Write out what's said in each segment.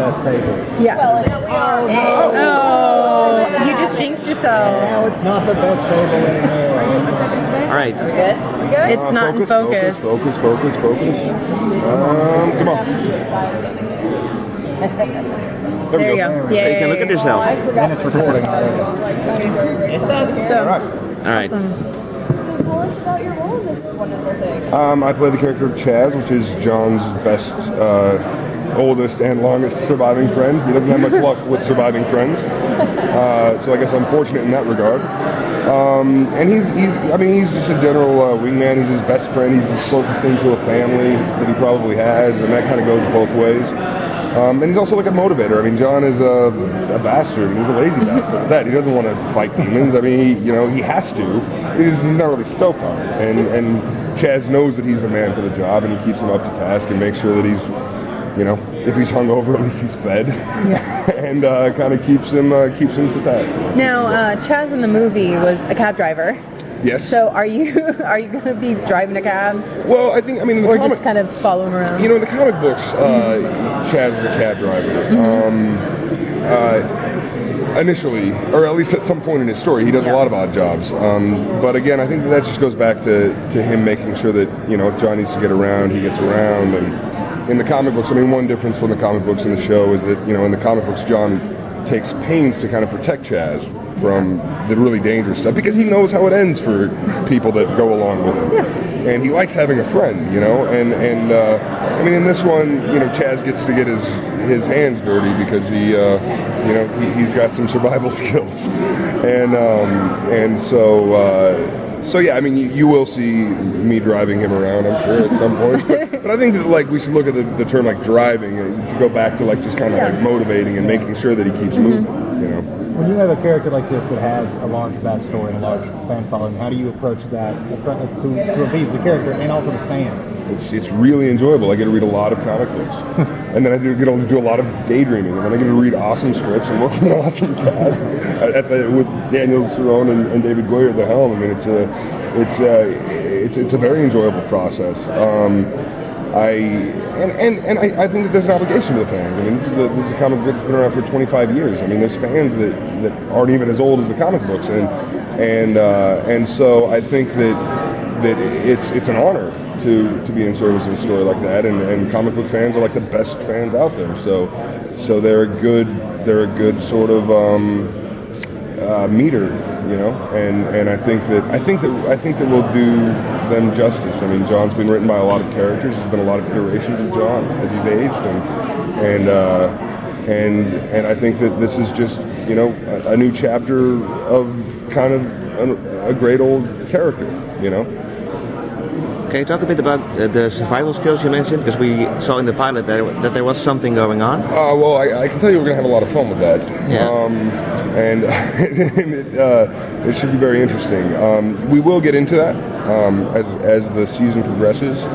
best table. Yes. Oh, You just jinxed yourself. no, it's not the best table anymore. All right. We good? It's not in focus. Focus. Come on. There you go. So you can look at yourself. I forgot. And it's recording. So I'm like trying to go right stuff. So, All right. So tell us about your role in this wonderful thing. I play the character of Chaz, which is John's best, oldest, and longest surviving friend. He doesn't have much luck with surviving friends, so I guess I'm fortunate in that regard. And he's just a general wingman. He's his best friend. He's his closest thing to a family that he probably has, and that kind of goes both ways. And he's also like a motivator. I mean, John is a bastard. He's a lazy bastard at that. He doesn't want to fight demons. I mean, he has to. He's not really stoked on it. And Chaz knows that he's the man for the job, and he keeps him up to task and makes sure that he's, if he's hungover, at least he's fed, and kind of keeps him to task. now, Chaz in the movie was a cab driver. Yes. So are you going to be driving a cab? Well, in the Or comic, just kind of following around? in the comic books, Chaz is a cab driver. Initially, or at least at some point in his story, he does a lot of odd jobs. But again, I think that just goes back to him making sure that, if John needs to get around, he gets around. And in the comic books, one difference from the comic books and the show is that, in the comic books, John takes pains to kind of protect Chaz from the really dangerous stuff because he knows how it ends for people that go along with him. And he likes having a friend, and in this one, Chaz gets to get his hands dirty because he's got some survival skills. So yeah, you will see me driving him around, I'm sure, at some point. But I think that we should look at the term driving to go back to just kind of motivating and making sure that he keeps moving. When you have a character like this that has a large backstory and a large fan following, how do you approach that to appease the character and also the fans? It's really enjoyable. I get to read a lot of comic books, and then I get to do a lot of daydreaming, and then I get to read awesome scripts and work with an awesome cast with Daniel Cerrone and David Goyer at the helm. It's a very enjoyable process. I think that there's an obligation to the fans. This is a comic book that's been around for 25 years. There's fans that aren't even as old as the comic books, and so I think that it's an honor to be in service of a story like that. And comic book fans are like the best fans out there. So they're a good sort of meter, and I think that we'll do them justice. John's been written by a lot of characters. There's been a lot of iterations of John as he's aged, and I think that this is just a new chapter of kind of a great old character. Can you talk a bit about the survival skills you mentioned? Because we saw in the pilot that there was something going on. Well, I can tell you we're going to have a lot of fun with that. Yeah. And it should be very interesting. We will get into that as the season progresses.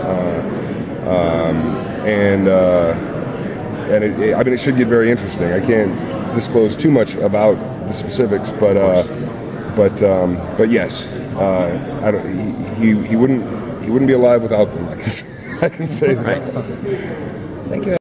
It should get very interesting. I can't disclose too much about the specifics, but yes, he wouldn't be alive without them. I can say that. Right. Thank you.